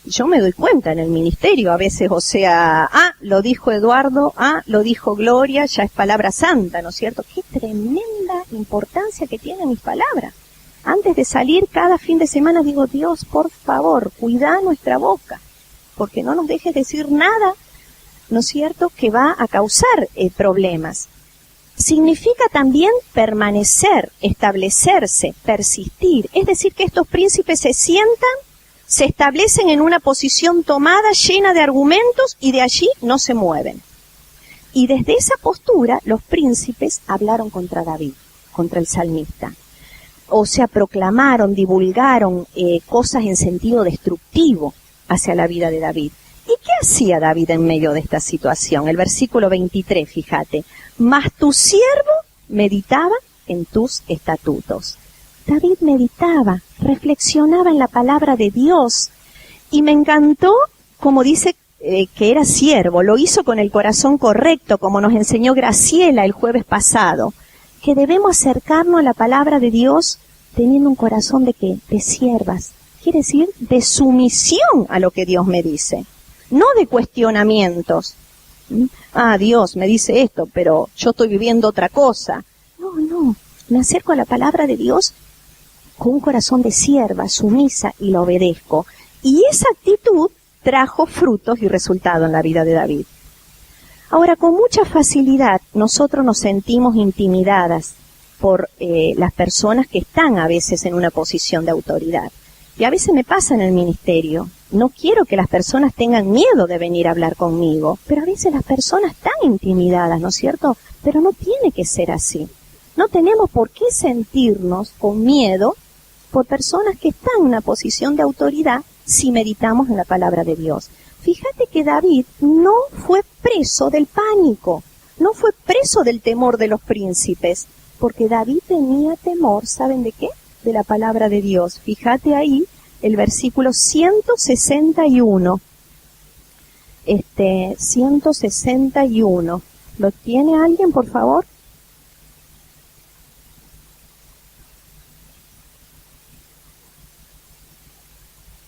Speaker 2: Yo me doy cuenta en el ministerio a veces, o sea, lo dijo Eduardo, lo dijo Gloria, ya es palabra santa, ¿no es cierto? Qué tremenda importancia que tienen mis palabras. Antes de salir cada fin de semana digo, Dios, por favor, cuida nuestra boca, porque no nos dejes decir nada, ¿no es cierto?, que va a causar problemas. Significa también permanecer, establecerse, persistir. Es decir, que estos príncipes se sientan, se establecen en una posición tomada, llena de argumentos, y de allí no se mueven. Y desde esa postura, los príncipes hablaron contra David, contra el salmista. O sea, proclamaron, divulgaron cosas en sentido destructivo hacia la vida de David. ¿Y qué hacía David en medio de esta situación? El versículo 23, fíjate. Mas tu siervo meditaba en tus estatutos. David meditaba, reflexionaba en la palabra de Dios. Y me encantó, como dice que era siervo, lo hizo con el corazón correcto, como nos enseñó Graciela el jueves pasado. Que debemos acercarnos a la palabra de Dios teniendo un corazón de ¿qué? De siervas. Quiere decir, de sumisión a lo que Dios me dice. No de cuestionamientos. Dios me dice esto, pero yo estoy viviendo otra cosa. No, me acerco a la palabra de Dios con un corazón de sierva, sumisa, y lo obedezco. Y esa actitud trajo frutos y resultados en la vida de David. Ahora, con mucha facilidad, nosotros nos sentimos intimidadas por las personas que están a veces en una posición de autoridad. Y a veces me pasa en el ministerio. No quiero que las personas tengan miedo de venir a hablar conmigo, pero a veces las personas están intimidadas, ¿no es cierto? Pero no tiene que ser así. No tenemos por qué sentirnos con miedo por personas que están en una posición de autoridad si meditamos en la palabra de Dios. Fíjate que David no fue preso del pánico, no fue preso del temor de los príncipes, porque David tenía temor, ¿saben de qué? De la palabra de Dios. Fíjate ahí el versículo 161. 161. ¿Lo tiene alguien, por favor?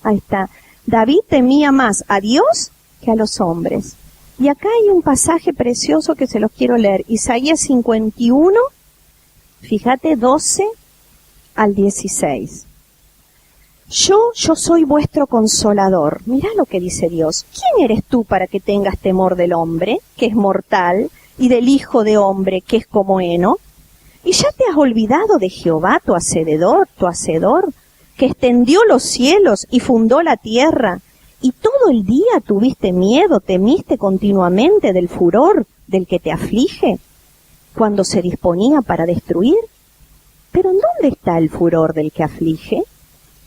Speaker 2: Ahí está. David temía más a Dios que a los hombres. Y acá hay un pasaje precioso que se los quiero leer. Isaías 51, fíjate, 12 al 16. Yo soy vuestro consolador. Mirá lo que dice Dios. ¿Quién eres tú para que tengas temor del hombre, que es mortal, y del hijo de hombre, que es como heno? ¿Y ya te has olvidado de Jehová, tu hacedor, que extendió los cielos y fundó la tierra? Y todo el día tuviste miedo, temiste continuamente del furor del que te aflige, cuando se disponía para destruir. ¿Pero en dónde está el furor del que aflige?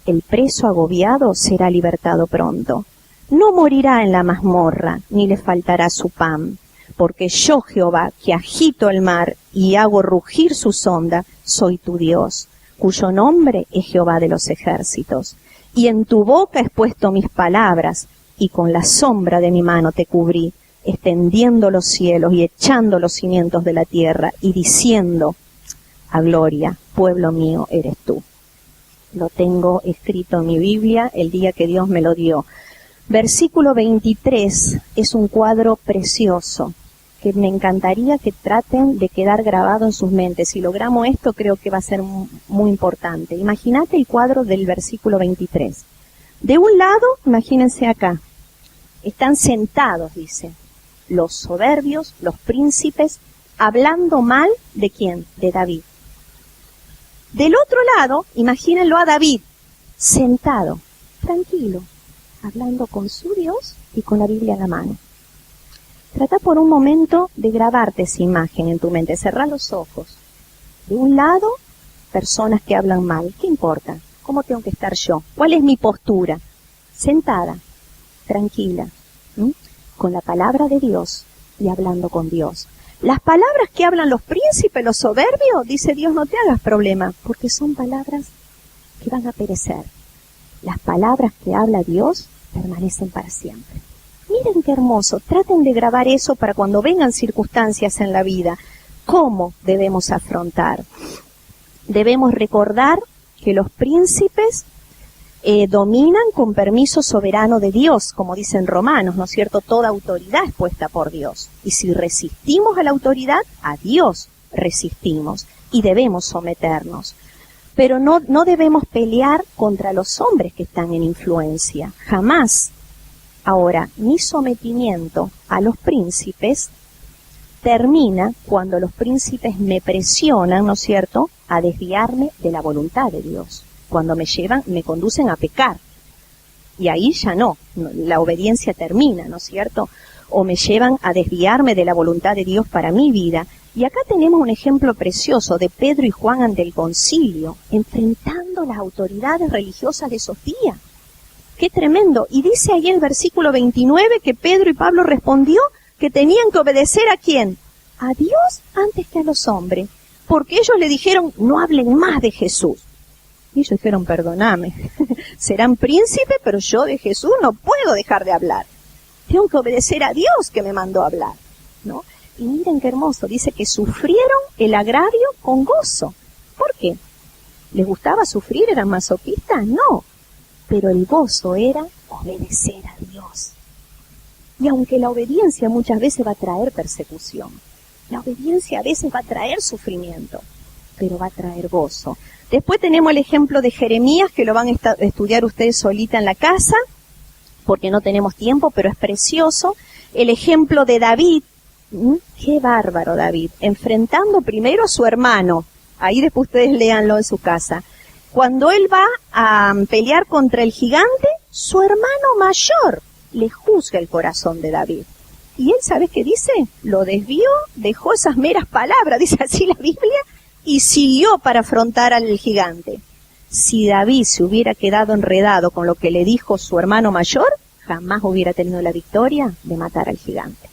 Speaker 2: El preso agobiado será libertado pronto. No morirá en la mazmorra, ni le faltará su pan. Porque yo, Jehová, que agito el mar y hago rugir sus ondas, soy tu Dios, cuyo nombre es Jehová de los ejércitos. Y en tu boca he puesto mis palabras, y con la sombra de mi mano te cubrí, extendiendo los cielos y echando los cimientos de la tierra, y diciendo, a gloria, pueblo mío eres tú. Lo tengo escrito en mi Biblia el día que Dios me lo dio. Versículo 23 es un cuadro precioso que me encantaría que traten de quedar grabado en sus mentes. Si logramos esto, creo que va a ser muy importante. Imagínate el cuadro del versículo 23. De un lado, imagínense acá, están sentados, dice, los soberbios, los príncipes, hablando mal ¿de quién? De David. Del otro lado, imagínenlo a David, sentado, tranquilo, hablando con su Dios y con la Biblia en la mano. Trata por un momento de grabarte esa imagen en tu mente, cerrá los ojos. De un lado, personas que hablan mal, ¿qué importa? ¿Cómo tengo que estar yo? ¿Cuál es mi postura? Sentada, tranquila, con la palabra de Dios y hablando con Dios. Las palabras que hablan los príncipes, los soberbios, dice Dios, no te hagas problema, porque son palabras que van a perecer. Las palabras que habla Dios permanecen para siempre. Miren qué hermoso, traten de grabar eso para cuando vengan circunstancias en la vida, ¿cómo debemos afrontar? Debemos recordar que los príncipes dominan con permiso soberano de Dios, como dicen Romanos, ¿no es cierto? Toda autoridad es puesta por Dios. Y si resistimos a la autoridad, a Dios resistimos y debemos someternos. Pero no debemos pelear contra los hombres que están en influencia, jamás. Ahora, mi sometimiento a los príncipes termina cuando los príncipes me presionan, ¿no es cierto?, a desviarme de la voluntad de Dios. Cuando me conducen a pecar. Y ahí ya no, la obediencia termina, ¿no es cierto? O me llevan a desviarme de la voluntad de Dios para mi vida. Y acá tenemos un ejemplo precioso de Pedro y Juan ante el concilio, enfrentando las autoridades religiosas de esos días. ¡Qué tremendo! Y dice ahí el versículo 29 que Pedro y Pablo respondió que tenían que obedecer ¿a quién? A Dios antes que a los hombres. Porque ellos le dijeron, no hablen más de Jesús. Y ellos dijeron, perdóname, serán príncipes, pero yo de Jesús no puedo dejar de hablar. Tengo que obedecer a Dios que me mandó a hablar, ¿no? Y miren qué hermoso, dice que sufrieron el agravio con gozo. ¿Por qué? ¿Les gustaba sufrir? ¿Eran masoquistas? No. Pero el gozo era obedecer a Dios. Y aunque la obediencia muchas veces va a traer persecución, la obediencia a veces va a traer sufrimiento, pero va a traer gozo. Después tenemos el ejemplo de Jeremías, que lo van a estudiar ustedes solita en la casa, porque no tenemos tiempo, pero es precioso. El ejemplo de David, qué bárbaro David, enfrentando primero a su hermano, ahí después ustedes léanlo en su casa. Cuando él va a pelear contra el gigante, su hermano mayor le juzga el corazón de David. Y él, ¿sabes qué dice? Lo desvió, dejó esas meras palabras, dice así la Biblia, y siguió para afrontar al gigante. Si David se hubiera quedado enredado con lo que le dijo su hermano mayor, jamás hubiera tenido la victoria de matar al gigante.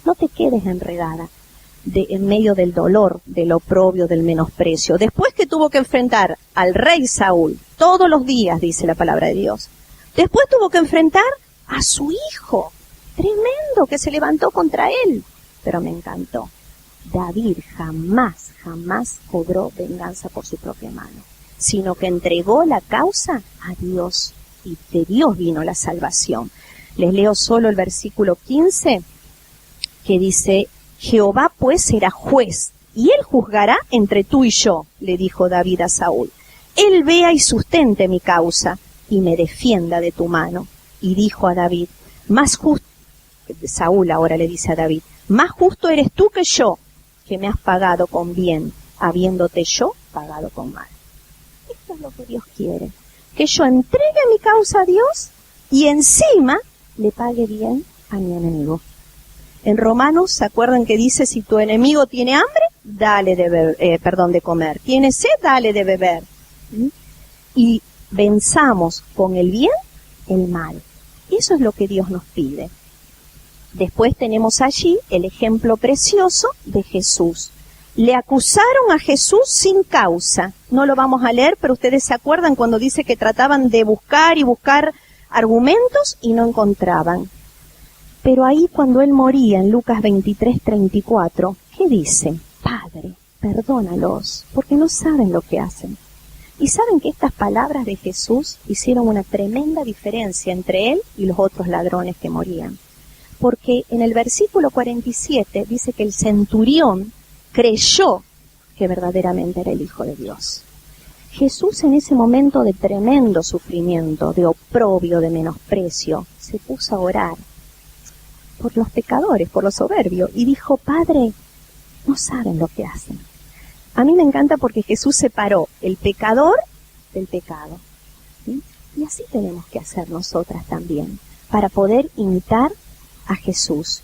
Speaker 2: No te quedes enredada en medio del dolor, del oprobio, del menosprecio. Después que tuvo que enfrentar al rey Saúl, todos los días, dice la palabra de Dios, después tuvo que enfrentar a su hijo, tremendo, que se levantó contra él. Pero me encantó. David jamás cobró venganza por su propia mano, sino que entregó la causa a Dios, y de Dios vino la salvación. Les leo solo el versículo 15, que dice: Jehová pues será juez, y él juzgará entre tú y yo, le dijo David a Saúl. Él vea y sustente mi causa, y me defienda de tu mano. Y dijo a David, más justo, Saúl ahora le dice a David, más justo eres tú que yo, que me has pagado con bien, habiéndote yo pagado con mal. Esto es lo que Dios quiere, que yo entregue mi causa a Dios y encima le pague bien a mi enemigo. En Romanos, ¿se acuerdan que dice, si tu enemigo tiene hambre, dale de comer, tiene sed, dale de beber? Y venzamos con el bien el mal. Eso es lo que Dios nos pide. Después tenemos allí el ejemplo precioso de Jesús. Le acusaron a Jesús sin causa. No lo vamos a leer, pero ustedes se acuerdan cuando dice que trataban de buscar y buscar argumentos y no encontraban. Pero ahí cuando él moría en Lucas 23:34, ¿qué dice? Padre, perdónalos, porque no saben lo que hacen. Y saben que estas palabras de Jesús hicieron una tremenda diferencia entre él y los otros ladrones que morían. Porque en el versículo 47 dice que el centurión creyó que verdaderamente era el Hijo de Dios. Jesús en ese momento de tremendo sufrimiento, de oprobio, de menosprecio, se puso a orar por los pecadores, por los soberbios, y dijo, Padre, no saben lo que hacen. A mí me encanta porque Jesús separó el pecador del pecado. ¿Sí? Y así tenemos que hacer nosotras también, para poder imitar a Jesús.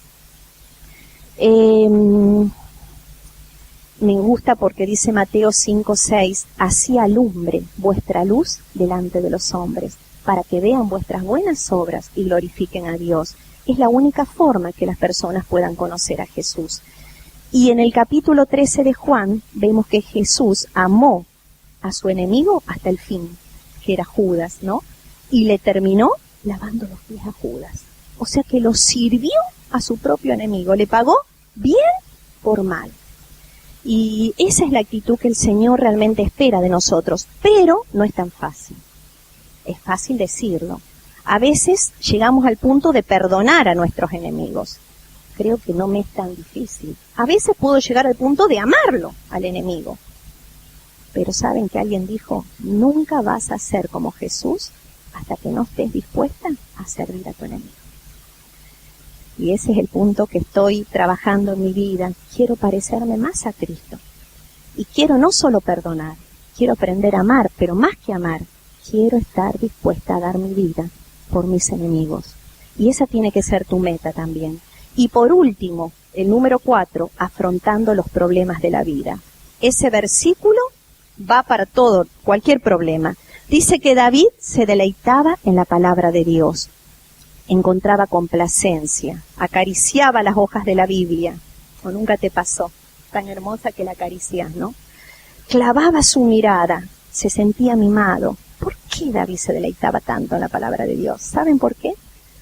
Speaker 2: Me gusta porque dice Mateo 5:6, así alumbre vuestra luz delante de los hombres, para que vean vuestras buenas obras y glorifiquen a Dios. Es la única forma que las personas puedan conocer a Jesús. Y en el capítulo 13 de Juan vemos que Jesús amó a su enemigo hasta el fin, que era Judas, ¿no? Y le terminó lavando los pies a Judas. O sea que lo sirvió a su propio enemigo, le pagó bien por mal. Y esa es la actitud que el Señor realmente espera de nosotros, pero no es tan fácil. Es fácil decirlo. A veces llegamos al punto de perdonar a nuestros enemigos. Creo que no me es tan difícil. A veces puedo llegar al punto de amarlo al enemigo. Pero ¿saben que alguien dijo? Nunca vas a ser como Jesús hasta que no estés dispuesta a servir a tu enemigo. Y ese es el punto que estoy trabajando en mi vida. Quiero parecerme más a Cristo. Y quiero no solo perdonar, quiero aprender a amar, pero más que amar, quiero estar dispuesta a dar mi vida por mis enemigos. Y esa tiene que ser tu meta también. Y por último, el número 4, afrontando los problemas de la vida. Ese versículo va para todo, cualquier problema. Dice que David se deleitaba en la palabra de Dios. Encontraba complacencia, acariciaba las hojas de la Biblia. ¿O nunca te pasó? Tan hermosa que la acaricias, ¿no? Clavaba su mirada, se sentía mimado. ¿Por qué David se deleitaba tanto en la palabra de Dios? ¿Saben por qué?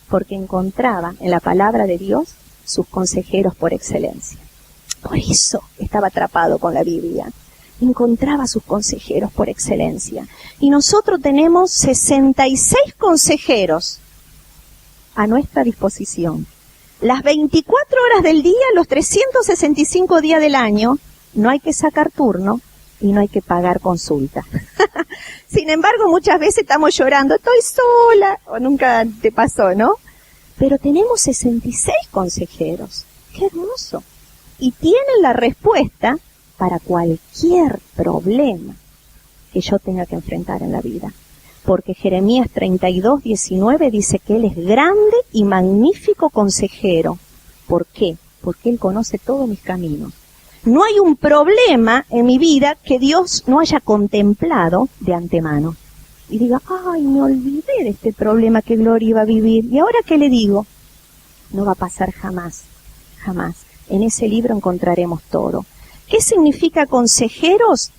Speaker 2: Porque encontraba en la palabra de Dios sus consejeros por excelencia. Por eso estaba atrapado con la Biblia. Encontraba sus consejeros por excelencia. Y nosotros tenemos 66 consejeros a nuestra disposición. Las 24 horas del día, los 365 días del año, no hay que sacar turno y no hay que pagar consulta. Sin embargo, muchas veces estamos llorando, estoy sola, o nunca te pasó, ¿no? Pero tenemos 66 consejeros. ¡Qué hermoso! Y tienen la respuesta para cualquier problema que yo tenga que enfrentar en la vida. Porque Jeremías 32:19 dice que Él es grande y magnífico consejero. ¿Por qué? Porque Él conoce todos mis caminos. No hay un problema en mi vida que Dios no haya contemplado de antemano. y diga, ay, me olvidé de este problema que Gloria iba a vivir, ¿y ahora qué le digo? No va a pasar jamás, jamás. En ese libro encontraremos todo. ¿Qué significa consejeros?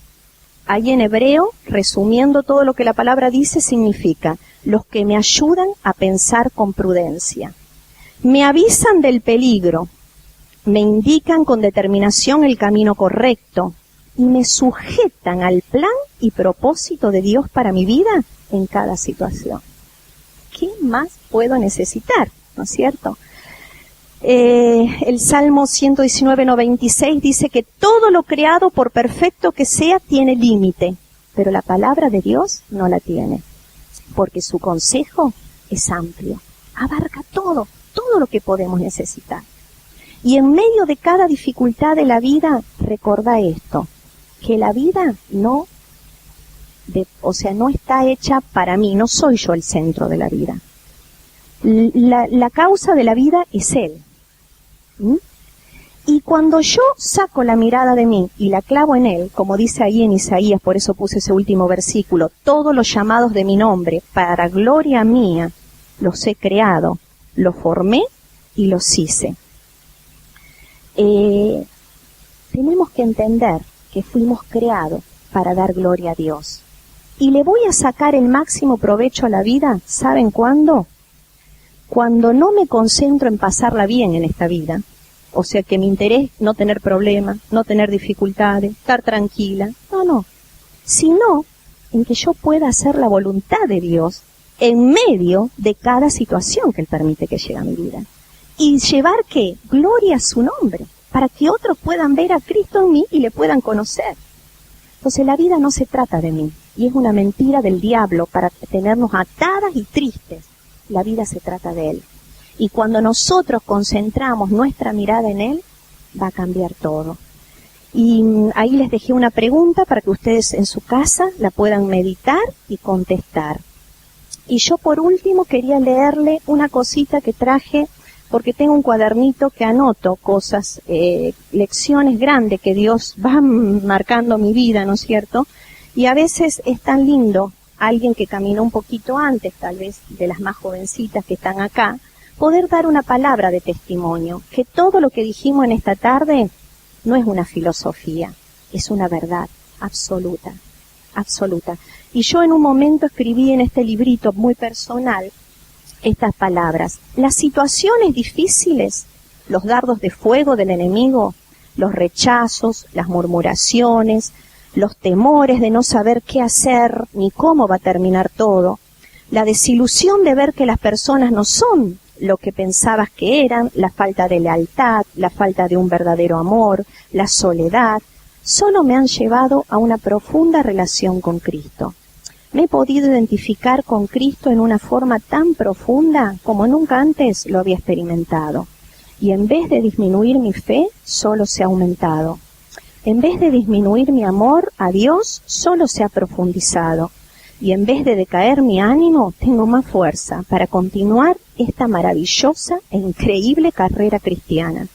Speaker 2: Ahí en hebreo, resumiendo todo lo que la palabra dice, significa los que me ayudan a pensar con prudencia. Me avisan del peligro, me indican con determinación el camino correcto y me sujetan al plan y propósito de Dios para mi vida en cada situación. ¿Qué más puedo necesitar? ¿No es cierto? El Salmo 119:96 dice que todo lo creado, por perfecto que sea, tiene límite, pero la palabra de Dios no la tiene, porque su consejo es amplio, abarca todo lo que podemos necesitar. Y en medio de cada dificultad de la vida, recuerda esto, que la vida no está hecha para mí, no soy yo el centro de la vida. La causa de la vida es Él. Y cuando yo saco la mirada de mí y la clavo en Él, como dice ahí en Isaías, por eso puse ese último versículo, todos los llamados de mi nombre, para gloria mía, los he creado, los formé y los hice. Tenemos que entender que fuimos creados para dar gloria a Dios. Y le voy a sacar el máximo provecho a la vida, ¿saben cuándo? Cuando no me concentro en pasarla bien en esta vida, o sea que mi interés no tener problemas, no tener dificultades, estar tranquila, no, sino en que yo pueda hacer la voluntad de Dios en medio de cada situación que Él permite que llegue a mi vida. Y llevar, ¿qué? Gloria a su nombre, para que otros puedan ver a Cristo en mí y le puedan conocer. Entonces la vida no se trata de mí, y es una mentira del diablo para tenernos atadas y tristes. La vida se trata de Él. Y cuando nosotros concentramos nuestra mirada en Él, va a cambiar todo. Y ahí les dejé una pregunta para que ustedes en su casa la puedan meditar y contestar. Y yo por último quería leerle una cosita que traje, porque tengo un cuadernito que anoto cosas, lecciones grandes que Dios va marcando mi vida, ¿no es cierto? Y a veces es tan lindo alguien que caminó un poquito antes, tal vez de las más jovencitas que están acá, poder dar una palabra de testimonio, que todo lo que dijimos en esta tarde no es una filosofía, es una verdad absoluta, absoluta. Y yo en un momento escribí en este librito muy personal estas palabras: las situaciones difíciles, los dardos de fuego del enemigo, los rechazos, las murmuraciones, los temores de no saber qué hacer ni cómo va a terminar todo, la desilusión de ver que las personas no son lo que pensabas que eran, la falta de lealtad, la falta de un verdadero amor, la soledad, solo me han llevado a una profunda relación con Cristo. Me he podido identificar con Cristo en una forma tan profunda como nunca antes lo había experimentado. Y en vez de disminuir mi fe, solo se ha aumentado. En vez de disminuir mi amor a Dios, solo se ha profundizado. Y en vez de decaer mi ánimo, tengo más fuerza para continuar esta maravillosa e increíble carrera cristiana.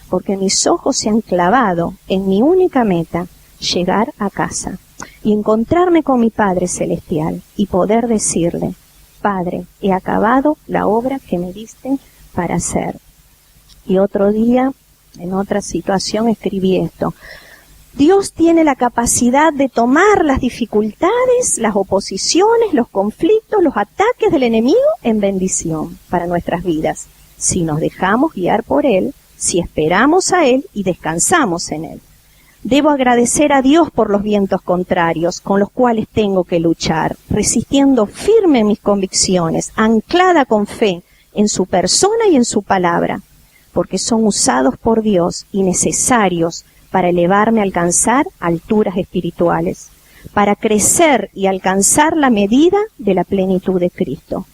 Speaker 2: Porque mis ojos se han clavado en mi única meta, llegar a casa y encontrarme con mi Padre Celestial y poder decirle: Padre, he acabado la obra que me diste para hacer. Y otro día, en otra situación, escribí esto: Dios tiene la capacidad de tomar las dificultades, las oposiciones, los conflictos, los ataques del enemigo en bendición para nuestras vidas, si nos dejamos guiar por Él, si esperamos a Él y descansamos en Él. Debo agradecer a Dios por los vientos contrarios con los cuales tengo que luchar, resistiendo firme mis convicciones, anclada con fe en su persona y en su palabra, porque son usados por Dios y necesarios para elevarme a alcanzar alturas espirituales, para crecer y alcanzar la medida de la plenitud de Cristo.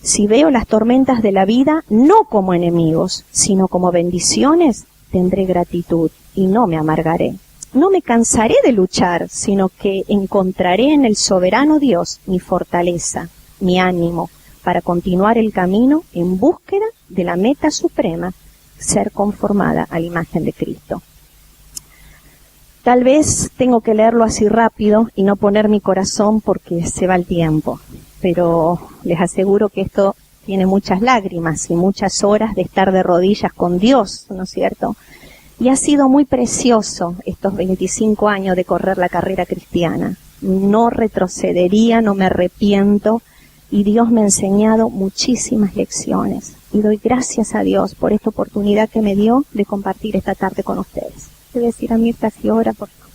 Speaker 2: Si veo las tormentas de la vida no como enemigos, sino como bendiciones, tendré gratitud y no me amargaré. No me cansaré de luchar, sino que encontraré en el soberano Dios mi fortaleza, mi ánimo, para continuar el camino en búsqueda de la meta suprema, ser conformada a la imagen de Cristo. Tal vez tengo que leerlo así rápido y no poner mi corazón porque se va el tiempo, pero les aseguro que esto tiene muchas lágrimas y muchas horas de estar de rodillas con Dios, ¿no es cierto? Y ha sido muy precioso estos 25 años de correr la carrera cristiana. No retrocedería, no me arrepiento, y Dios me ha enseñado muchísimas lecciones. Y doy gracias a Dios por esta oportunidad que me dio de compartir esta tarde con ustedes. Le voy a decir a Mirta si ora, por favor.